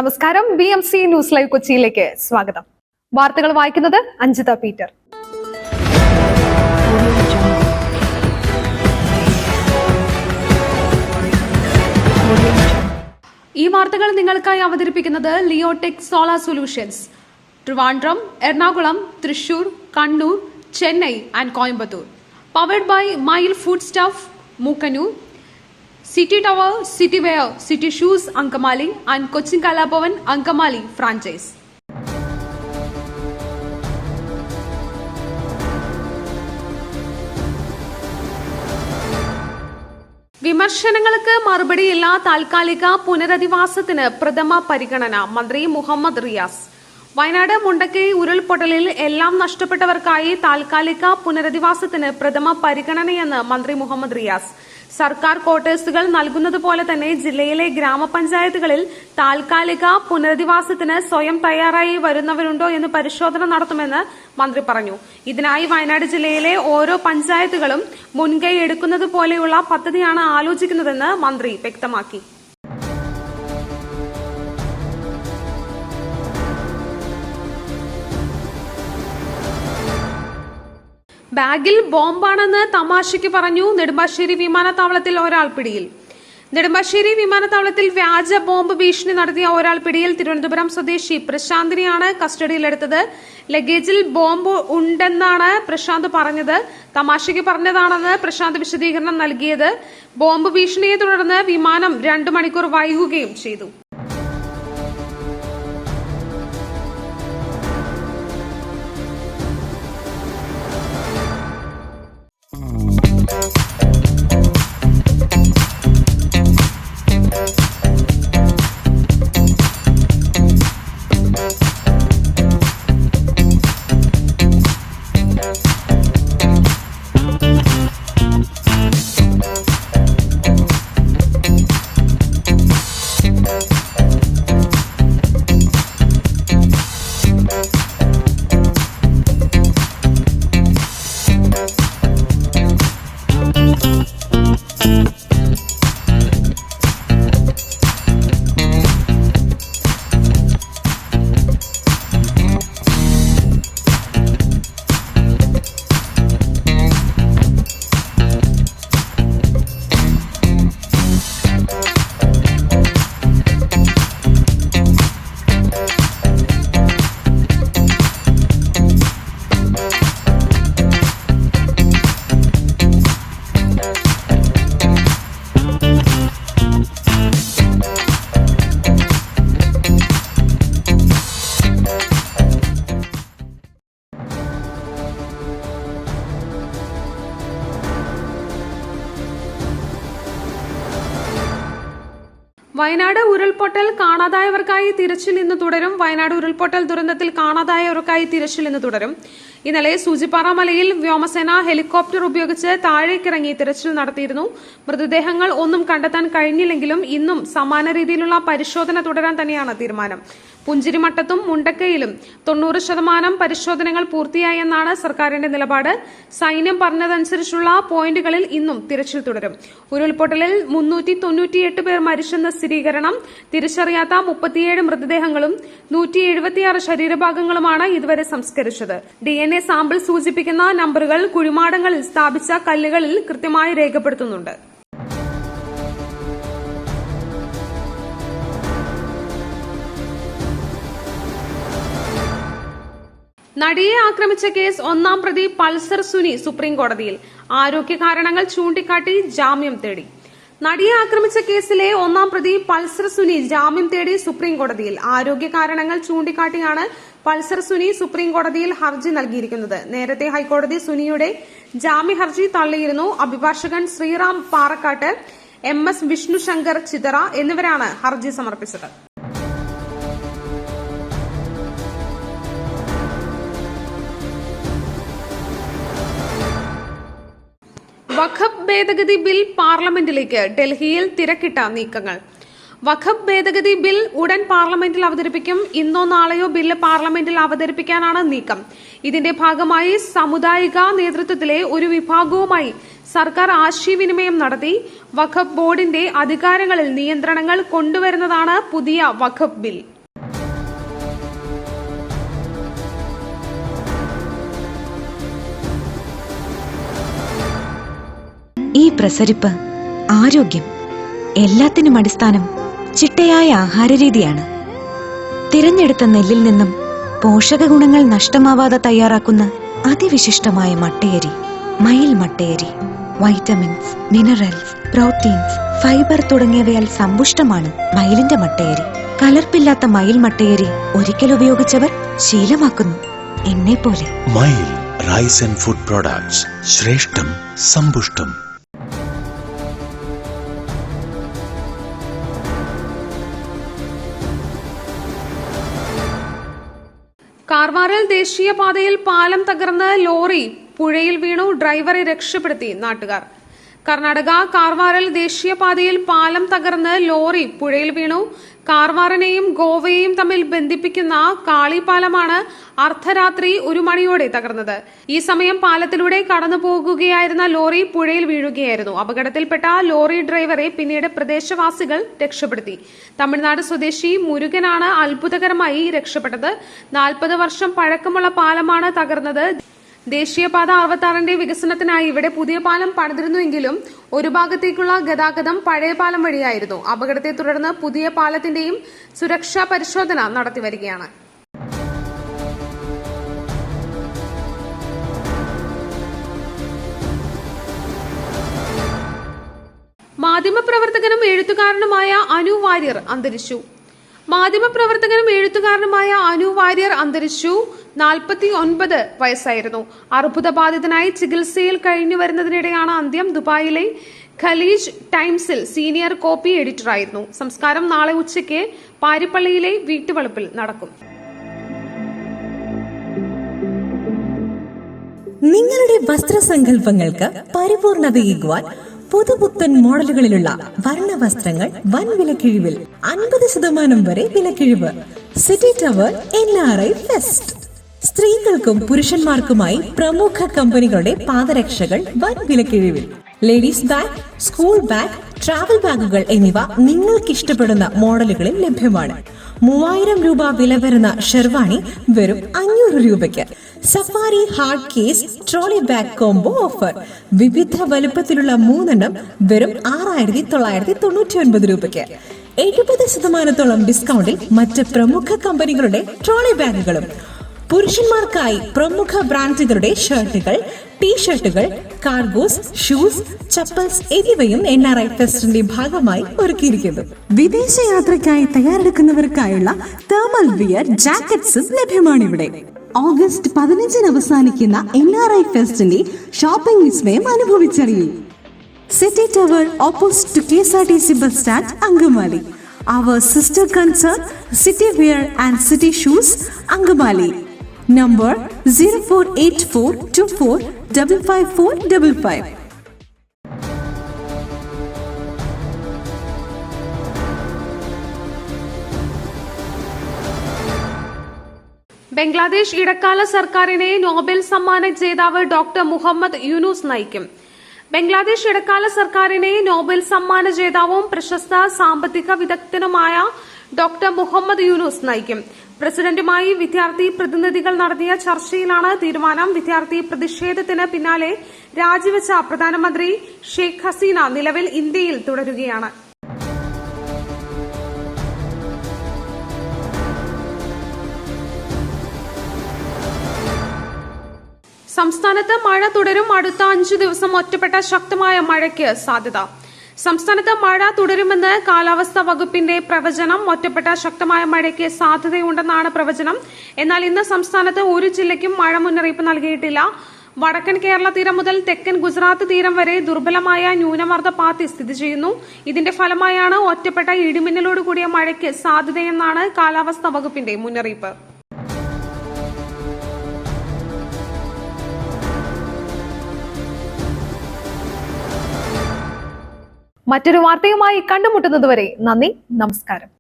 നമസ്കാരം. BMC news live കൊച്ചിയിലേക്ക് സ്വാഗതം. വാർത്തകൾ വായിക്കുന്നത് അഞ്ജിത പീറ്റർ. ഈ വാർത്തകൾ നിങ്ങൾക്കായി അവതരിപ്പിക്കുന്നത് Leotech solar solutions, Trivandrum, Ernakulam, Thrissur, Kannur, Chennai and Coimbatore. Powered by mile food stuff, Mookkannoor, City Tower, City Wear, City Shoes, Ankamali, and Cochin Kalapavan, Ankamali franchise. വിമർശനങ്ങൾക്ക് മറുപടിയില്ല. താൽക്കാലിക പുനരധിവാസത്തിന് പ്രഥമ പരിഗണന. മന്ത്രി മുഹമ്മദ് റിയാസ്. വയനാട് മുണ്ടക്കൈ ഉരുൾപൊട്ടലിൽ എല്ലാം നഷ്ടപ്പെട്ടവർക്കായി താൽക്കാലിക പുനരധിവാസത്തിന് പ്രഥമ പരിഗണനയെന്ന് മന്ത്രി മുഹമ്മദ് റിയാസ്. സർക്കാർ ക്വാർട്ടേഴ്സുകൾ നൽകുന്നത് പോലെ തന്നെ ജില്ലയിലെ ഗ്രാമപഞ്ചായത്തുകളിൽ താൽക്കാലിക പുനരധിവാസത്തിന് സ്വയം തയ്യാറായി വരുന്നവരുണ്ടോ എന്ന് പരിശോധന നടത്തുമെന്ന് മന്ത്രി പറഞ്ഞു. ഇതിനായി വയനാട് ജില്ലയിലെ ഓരോ പഞ്ചായത്തുകളും മുൻകൈ എടുക്കുന്നത് പോലെയുള്ള പദ്ധതിയാണ് ആലോചിക്കുന്നതെന്ന് മന്ത്രി വ്യക്തമാക്കി. ബാഗിൽ ബോംബാണെന്ന് തമാശയ്ക്ക് പറഞ്ഞു. നെടുമ്പാശ്ശേരി വിമാനത്താവളത്തിൽ ഒരാൾ പിടിയിൽ. നെടുമ്പാശ്ശേരി വിമാനത്താവളത്തിൽ വ്യാജ ബോംബ് ഭീഷണി നടത്തിയ ഒരാൾ പിടിയിൽ. തിരുവനന്തപുരം സ്വദേശി പ്രശാന്തിനെയാണ് കസ്റ്റഡിയിലെടുത്തത്. ലഗേജിൽ ബോംബ് ഉണ്ടെന്നാണ് പ്രശാന്ത് പറഞ്ഞത്. തമാശയ്ക്ക് പറഞ്ഞതാണെന്ന് പ്രശാന്ത് വിശദീകരണം നൽകിയത്. ബോംബ് ഭീഷണിയെ തുടർന്ന് വിമാനം 2 മണിക്കൂർ വൈകുകയും ചെയ്തു. വയനാട് ഉരുൾപൊട്ടൽ കാണാതായവർക്കായി തിരച്ചിൽ ഇന്ന് തുടരും. വയനാട് ഉരുൾപൊട്ടൽ ദുരന്തത്തിൽ കാണാതായവർക്കായി തിരച്ചിൽ ഇന്ന് തുടരും. ഇന്നലെ സൂചിപ്പാറ മലയിൽ വ്യോമസേന ഹെലികോപ്റ്റർ ഉപയോഗിച്ച് താഴേക്കിറങ്ങി തിരച്ചിൽ നടത്തിയിരുന്നു. മൃതദേഹങ്ങൾ ഒന്നും കണ്ടെത്താൻ കഴിഞ്ഞില്ലെങ്കിലും ഇന്നും സമാന രീതിയിലുള്ള പരിശോധന തുടരാൻ തന്നെയാണ് തീരുമാനം. പുഞ്ചിരിമട്ടത്തും മുണ്ടക്കയിലും 90% പരിശോധനകൾ പൂർത്തിയായെന്നാണ് സർക്കാരിന്റെ നിലപാട്. സൈന്യം പറഞ്ഞതനുസരിച്ചുള്ള പോയിന്റുകളിൽ ഇന്നും തിരച്ചിൽ തുടരും. ഉരുൾപൊട്ടലിൽ 398 പേർ മരിച്ചെന്ന സ്ഥിരീകരണം. തിരിച്ചറിയാത്ത 37 മൃതദേഹങ്ങളും 176 ശരീരഭാഗങ്ങളുമാണ് ഇതുവരെ സംസ്കരിച്ചത്. DNA സാമ്പിൾ സൂചിപ്പിക്കുന്ന നമ്പറുകൾ കുഴിമാടങ്ങളിൽ സ്ഥാപിച്ച കല്ലുകളിൽ കൃത്യമായി രേഖപ്പെടുത്തുന്നുണ്ട്. നടിയെ ആക്രമിച്ച കേസ് 1-ാം പ്രതി പൾസർ സുനി സുപ്രീംകോടതിയിൽ. ആരോഗ്യ കാരണങ്ങൾ ചൂണ്ടിക്കാട്ടി ജാമ്യം തേടി. നടിയെ ആക്രമിച്ച കേസിലെ 1-ാം പ്രതി പൾസർ സുനി ജാമ്യം തേടി സുപ്രീംകോടതിയിൽ. ആരോഗ്യ കാരണങ്ങൾ ചൂണ്ടിക്കാട്ടിയാണ് പൾസർ സുനി സുപ്രീംകോടതിയിൽ ഹർജി നൽകിയിരിക്കുന്നത്. നേരത്തെ ഹൈക്കോടതി സുനിയുടെ ജാമ്യ ഹർജി തള്ളിയിരുന്നു. അഭിഭാഷകൻ ശ്രീറാം പാറക്കാട്ട്, MS വിഷ്ണുശങ്കർ ചിതറ എന്നിവരാണ് ഹർജി സമർപ്പിച്ചത്. വഖഫ് ഭേദഗതി ബിൽ പാർലമെന്റിലേക്ക്. ഡൽഹിയിൽ തിരക്കിട്ട നീക്കങ്ങൾ. വഖഫ് ഭേദഗതി ബിൽ ഉടൻ പാർലമെന്റിൽ അവതരിപ്പിക്കും. ഇന്നോ നാളെയോ ബില്ല് പാർലമെന്റിൽ അവതരിപ്പിക്കാനാണ് നീക്കം. ഇതിന്റെ ഭാഗമായി സാമുദായിക നേതൃത്വത്തിലെ ഒരു വിഭാഗവുമായി സർക്കാർ ആശയവിനിമയം നടത്തി. വഖഫ് ബോർഡിന്റെ അധികാരങ്ങളിൽ നിയന്ത്രണങ്ങൾ കൊണ്ടുവരുന്നതാണ് പുതിയ വഖഫ് ബിൽ. ഈ പ്രസരിപ്പ്, ആരോഗ്യം, എല്ലാത്തിനും അടിസ്ഥാനം ചിട്ടയായ ആഹാരരീതിയാണ്. തിരഞ്ഞെടുത്ത നെല്ലിൽ നിന്നും പോഷക ഗുണങ്ങൾ നഷ്ടമാവാതെ തയ്യാറാക്കുന്ന അതിവിശിഷ്ടമായ മട്ടയരി, മയിൽ മട്ടയരി. വൈറ്റമിൻസ്, മിനറൽസ്, പ്രോട്ടീൻസ്, ഫൈബർ തുടങ്ങിയവയാൽ സമ്പുഷ്ടമാണ് മയിലിന്റെ മട്ടയരി. കലർപ്പില്ലാത്ത മയിൽ മട്ടയരി ഒരിക്കൽ ഉപയോഗിച്ചവർ ശീലമാക്കുന്നു, എന്നെപ്പോലെ. മയിൽ റൈസ് ആൻഡ് ഫുഡ് പ്രോഡക്ട്സ്, ശ്രേഷ്ഠം, സമ്പുഷ്ടം. കാർവാറിൽ ദേശീയപാതയിൽ പാലം തകർന്ന് ലോറി പുഴയിൽ വീണു, ഡ്രൈവറെ രക്ഷപ്പെടുത്തി നാട്ടുകാർ. കർണാടക കാർവാറിൽ ദേശീയപാതയിൽ പാലം തകർന്ന് ലോറി പുഴയിൽ വീണു. കാർവാറിനെയും ഗോവയെയും തമ്മിൽ ബന്ധിപ്പിക്കുന്ന കാളിപാലമാണ് അർദ്ധരാത്രി 1 മണിയോടെ തകർന്നത്. ഈ സമയം പാലത്തിലൂടെ കടന്നു പോകുകയായിരുന്ന ലോറി പുഴയിൽ വീഴുകയായിരുന്നു. അപകടത്തിൽപ്പെട്ട ലോറി ഡ്രൈവറെ പിന്നീട് പ്രദേശവാസികൾ രക്ഷപ്പെടുത്തി. തമിഴ്നാട് സ്വദേശി മുരുകനാണ് അത്ഭുതകരമായി രക്ഷപ്പെട്ടത്. 40 വർഷം പഴക്കമുള്ള പാലമാണ് തകർന്നത്. ദേശീയപാത 66ന്റെ വികസനത്തിനായി ഇവിടെ പുതിയ പാലം പണിതിരുന്നുവെങ്കിലും ഒരു ഭാഗത്തേക്കുള്ള ഗതാഗതം പഴയ പാലം വഴിയായിരുന്നു. അപകടത്തെ തുടർന്ന് പുതിയ പാലത്തിന്റെയും സുരക്ഷാ പരിശോധന നടത്തിവരികയാണ്. മാധ്യമപ്രവർത്തകനും എഴുത്തുകാരനുമായ അനു വാര്യർ അന്തരിച്ചു. മാധ്യമപ്രവർത്തകനും എഴുത്തുകാരനുമായ അനു വാര്യർ അന്തരിച്ചു. 49 വയസ്സായിരുന്നു. അർബുദബാധിതനായി ചികിത്സയിൽ കഴിഞ്ഞു വരുന്നതിനിടെയാണ് അന്ത്യം. ദുബായിലെ ഖലീജ് ടൈംസിൽ സീനിയർ കോപ്പി എഡിറ്ററായിരുന്നു. സംസ്കാരം നാളെ ഉച്ചയ്ക്ക് പാരിപ്പള്ളിയിലെ വീട്ടുവളപ്പിൽ നടക്കും. നിങ്ങളുടെ വസ്ത്രസങ്കല്പങ്ങൾക്ക് പരിപൂർണതയേകുവാൻ പുതുപുത്തൻ മോഡലുകളിലുള്ള വർണ്ണവസ്ത്രങ്ങൾ വൻ വിലക്കിഴിവിൽ 50% വരെ വിലക്കിഴിവ്. City tower NRI fest. സ്ത്രീകൾക്കും പുരുഷന്മാർക്കുമായി പ്രമുഖ കമ്പനികളുടെ പാദരക്ഷകൾ വൻ വിലക്കിഴിവിൽ. Ladies bag, school bag, travel ബാഗുകൾ എന്നിവ നിങ്ങൾക്ക് ഇഷ്ടപ്പെടുന്ന മോഡലുകളിൽ ലഭ്യമാണ്. 3000 രൂപ വില വരുന്ന ഷെർവാണി വെറും 500 രൂപയ്ക്ക്. Safari hard case trolley bag combo offer. വിവിധ വലുപ്പത്തിലുള്ള 3 എണ്ണം വെറും 6999 രൂപയ്ക്ക്. 70% ഡിസ്കൗണ്ടിൽ മറ്റ് പ്രമുഖ കമ്പനികളുടെ ട്രോളി ബാഗുകളും. പുരുഷന്മാർക്കായി പ്രമുഖ ബ്രാൻഡുകളുടെ ഷർട്ടുകൾ, ടീഷർട്ടുകൾ, കാർഗോസ്, ഷൂസ്, ചപ്പൽസ് എന്നിവയും NRI ഫെസ്റ്റിന്റെ ഭാഗമായി ഒരുക്കിയിരിക്കുന്നു. വിദേശയാത്രയ്ക്കായി തയ്യാറെടുക്കുന്നവർക്കായുള്ള തേർമൽ വിയർ ജാക്കറ്റ്സും ലഭ്യമാണിവിടെ. ഓഗസ്റ്റ് 15 അവസാനിക്കുന്ന NRI ഫെസ്റ്റിന്റെ ഷോപ്പിംഗ് വിസ്മയം അനുഭവിച്ചറിയൂ. City tower opposite to KSRTC bus stand, Angamaly. Our sister concern, City Wear and City Shoes, Angamali. Number 048424555555. Bangladesh ഇടക്കാല സർക്കാരിനെ നോബൽ സമ്മാന ജേതാവ് ഡോക്ടർ മുഹമ്മദ് യൂനുസ് നയിക്കും. ബംഗ്ലാദേശ് ഇടക്കാല സർക്കാരിനെ നോബൽ സമ്മാന ജേതാവും പ്രശസ്ത സാമ്പത്തിക വിദഗ്ധനുമായ ഡോക്ടർ മുഹമ്മദ് യൂനുസ് നയിക്കും. പ്രസിഡന്റുമായി വിദ്യാർത്ഥി പ്രതിനിധികൾ നടത്തിയ ചർച്ചയിലാണ് തീരുമാനം. വിദ്യാർത്ഥി പ്രതിഷേധത്തിന് പിന്നാലെ രാജിവെച്ച പ്രധാനമന്ത്രി ഷെയ്ഖ് ഹസീന നിലവിൽ ഇന്ത്യയിൽ തുടരുകയാണ്. സംസ്ഥാനത്ത് മഴ തുടരും. അടുത്ത 5 ദിവസം ഒറ്റപ്പെട്ട ശക്തമായ മഴയ്ക്ക് സാധ്യത. സംസ്ഥാനത്ത് മഴ തുടരുമെന്ന് കാലാവസ്ഥാ വകുപ്പിന്റെ പ്രവചനം. ഒറ്റപ്പെട്ട ശക്തമായ മഴയ്ക്ക് സാധ്യതയുണ്ടെന്നാണ് പ്രവചനം. എന്നാൽ ഇന്ന് സംസ്ഥാനത്ത് ഒരു ജില്ലയ്ക്കും മഴ മുന്നറിയിപ്പ് നൽകിയിട്ടില്ല. വടക്കൻ കേരള തീരം മുതൽ തെക്കൻ ഗുജറാത്ത് തീരം വരെ ദുർബലമായ ന്യൂനമർദ്ദ പാത്തി സ്ഥിതി ചെയ്യുന്നു. ഇതിന്റെ ഫലമായാണ് ഒറ്റപ്പെട്ട ഇടിമിന്നലോട് കൂടിയ മഴയ്ക്ക് സാധ്യതയെന്നാണ് കാലാവസ്ഥാ വകുപ്പിന്റെ മുന്നറിയിപ്പ്. മറ്റൊരു വാർത്തയുമായി കണ്ടുമുട്ടുന്നതുവരെ നന്ദി, നമസ്കാരം.